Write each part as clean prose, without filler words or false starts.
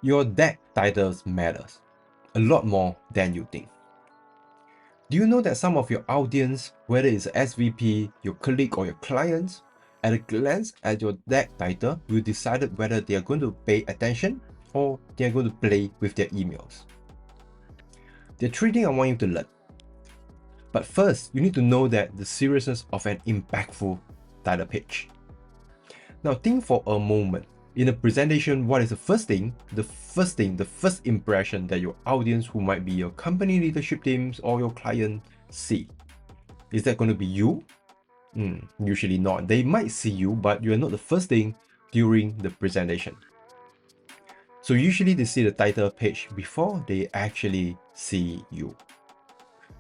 Your deck titles matters a lot more than you think. Do you know that some of your audience, whether it's SVP, your colleague or your clients, at a glance at your deck title will decide whether they are going to pay attention or they are going to play with their emails. There are three things I want you to learn. But first, you need to know that the seriousness of an impactful title page. Now think for a moment. In a presentation, what is the first impression that your audience, who might be your company leadership teams or your client, see? Is that going to be you? Usually not. They might see you, but you are not the first thing during the presentation. So usually they see the title page before they actually see you.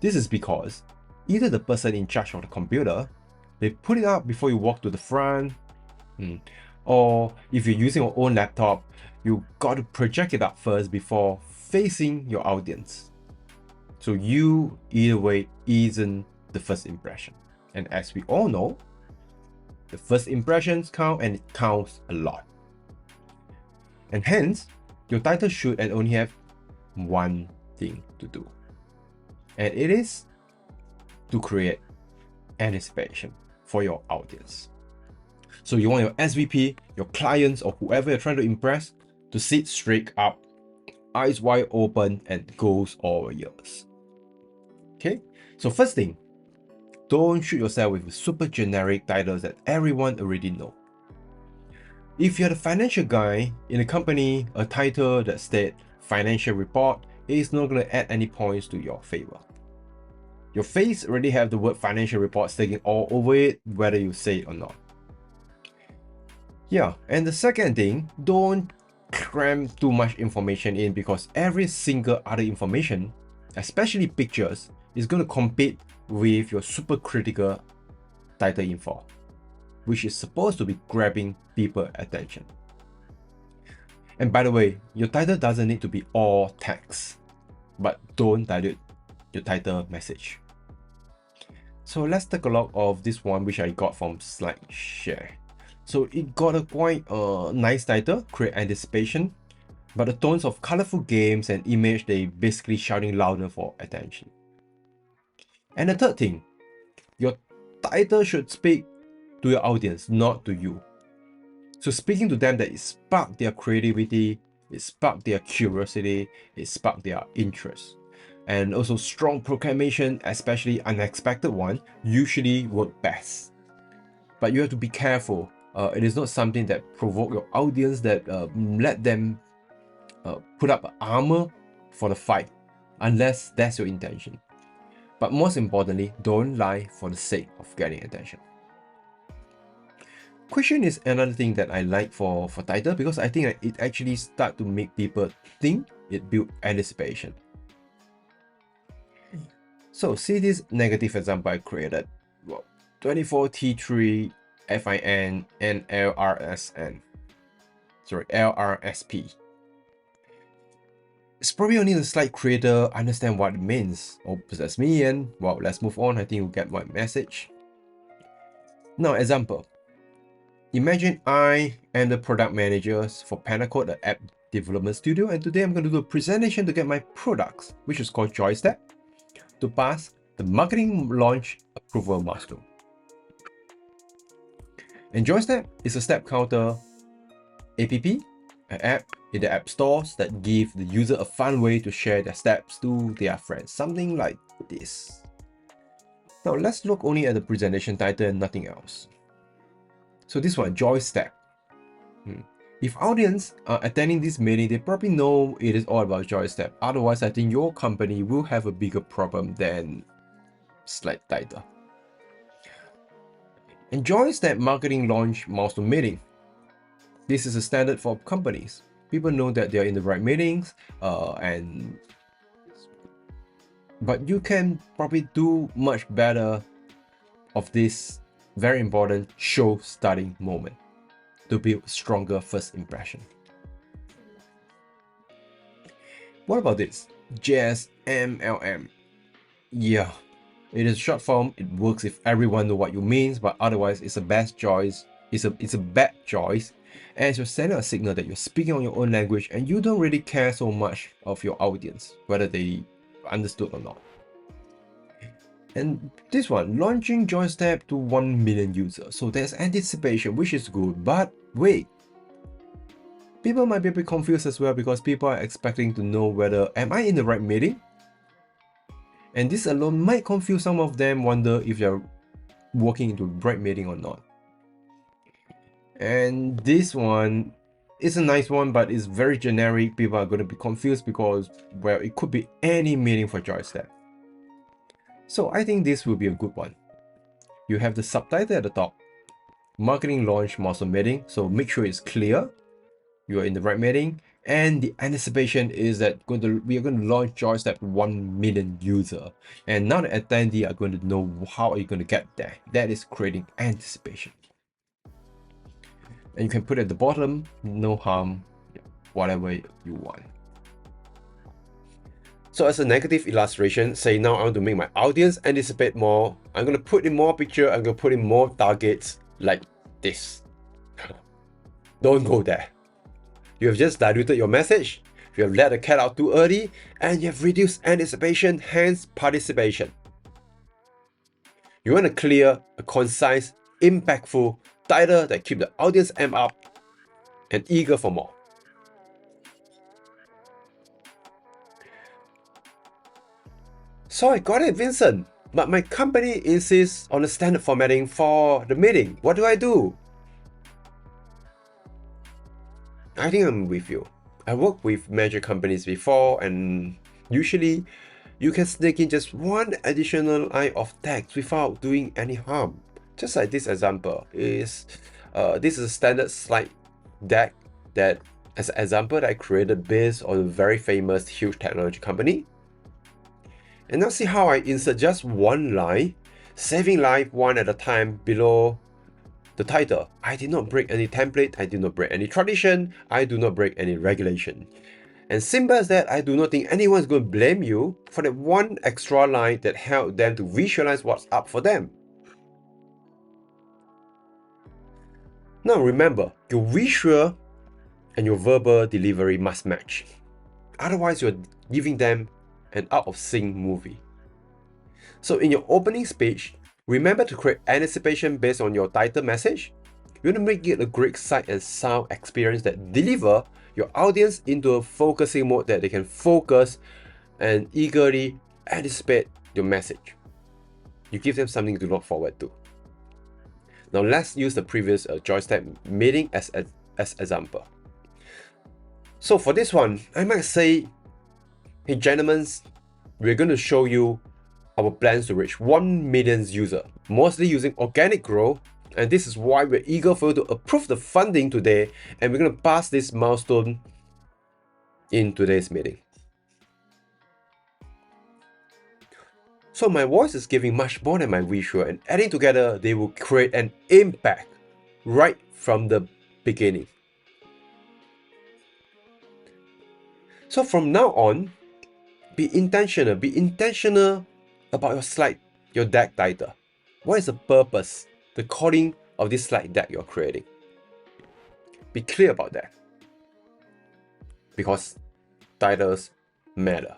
This is because either the person in charge of the computer, they put it up before you walk to the front, or if you're using your own laptop, you got to project it up first before facing your audience. So you, either way, isn't the first impression. And as we all know, the first impressions count, and it counts a lot. And hence, your title should and only have one thing to do. And it is to create anticipation for your audience. So you want your SVP, your clients, or whoever you're trying to impress to sit straight up, eyes wide open, and goes all ears. Okay, so first thing, don't shoot yourself with super generic titles that everyone already know. If you're the financial guy in a company, a title that states financial report is not going to add any points to your favor. Your face already have the word financial report sticking all over it, whether you say it or not. Yeah, and the second thing, don't cram too much information in, because every single other information, especially pictures, is going to compete with your super critical title info, which is supposed to be grabbing people's attention. And by the way, your title doesn't need to be all text, but don't dilute your title message. So let's take a look of this one, which I got from SlideShare. So it got a quite nice title, create anticipation, but the tones of colorful games and image, they basically shouting louder for attention. And the third thing, your title should speak to your audience, not to you. So speaking to them, that it spark their creativity, it spark their curiosity, it spark their interest. And also strong proclamation, especially unexpected one, usually work best. But you have to be careful. It is not something that provoke your audience, that let them put up armor for the fight, unless that's your intention. But most importantly, don't lie for the sake of getting attention. Question is another thing that I like for title, because I think it actually start to make people think, it build anticipation. So see this negative example I created. Well, 24T3 FIN and LRSP. It's probably only the slide creator understand what it means. Oh, that's me, and well, let's move on. I think you'll get my message. Now, example. Imagine I am the product manager for Panacode, the app development studio, and today I'm going to do a presentation to get my products, which is called JoyStep, to pass the marketing launch approval milestone. And JoyStep is a step counter app, an app in the app stores that give the user a fun way to share their steps to their friends, something like this. Now let's look only at the presentation title and nothing else. So this one, JoyStep. If audience are attending this meeting, they probably know it is all about JoyStep. Otherwise, I think your company will have a bigger problem than slide title. And JoyStep marketing launch milestone meeting. This is a standard for companies. People know that they're in the right meetings, but you can probably do much better of this very important show starting moment to build stronger first impression. What about this? JSMLM. Yeah, it is short form. It works if everyone know what you means, but otherwise it's a bad choice. It's a bad choice as you're sending a signal that you're speaking on your own language and you don't really care so much of your audience, whether they understood or not. And this one, launching JoyStep to 1 million users. So there's anticipation, which is good, but wait. People might be a bit confused as well because people are expecting to know whether am I in the right meeting? And this alone might confuse some of them, wonder if they're walking into the right meeting or not. And this one is a nice one, but it's very generic. People are going to be confused because, well, it could be any meeting for JoyStep. So I think this will be a good one. You have the subtitle at the top, marketing launch milestone meeting. So make sure it's clear you are in the right meeting. And the anticipation is that we are going to launch JoyStep 1 million user. And now the attendee are going to know how are you going to get there. That is creating anticipation. And you can put it at the bottom, no harm, whatever you want. So as a negative illustration, say now I want to make my audience anticipate more. I'm going to put in more picture, I'm going to put in more targets like this. Don't go there. You have just diluted your message, you have let the cat out too early, and you have reduced anticipation, hence participation. You want a clear, a concise, impactful title that keep the audience amped up and eager for more. So I got it, Vincent, but my company insists on the standard formatting for the meeting. What do I do? I think I'm with you. I worked with major companies before, and usually you can sneak in just one additional line of text without doing any harm. Just like this example is, this is a standard slide deck that, as an example, that I created based on a very famous huge technology company. And now see how I insert just one line, saving life one at a time below the title. I did not break any template, I did not break any tradition, I do not break any regulation. And simple as that, I do not think anyone's going to blame you for that one extra line that helped them to visualize what's up for them. Now remember, your visual and your verbal delivery must match. Otherwise, you're giving them an out of sync movie. So in your opening speech, remember to create anticipation based on your title message. You want to make it a great sight and sound experience that deliver your audience into a focusing mode that they can focus and eagerly anticipate your message. You give them something to look forward to. Now let's use the previous JoyStep meeting as example. So for this one, I might say, hey gentlemen, we're going to show you our plans to reach 1 million users, mostly using organic growth, and this is why we're eager for you to approve the funding today, and we're going to pass this milestone in today's meeting. So my voice is giving much more than my visual, and adding together, they will create an impact right from the beginning. So from now on, be intentional about your slide, your deck title. What is the purpose, the calling of this slide deck you're creating? Be clear about that, because titles matter.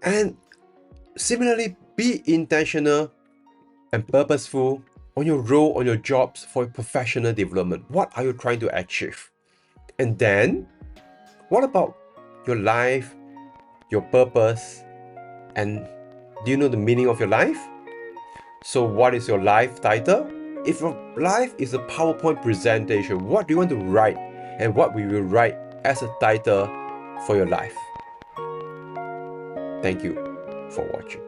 And similarly, be intentional and purposeful on your role, on your jobs for your professional development. What are you trying to achieve? And then, what about your life, your purpose, and do you know the meaning of your life? So what is your life title? If your life is a PowerPoint presentation, what do you want to write? And what we will write as a title for your life? Thank you for watching.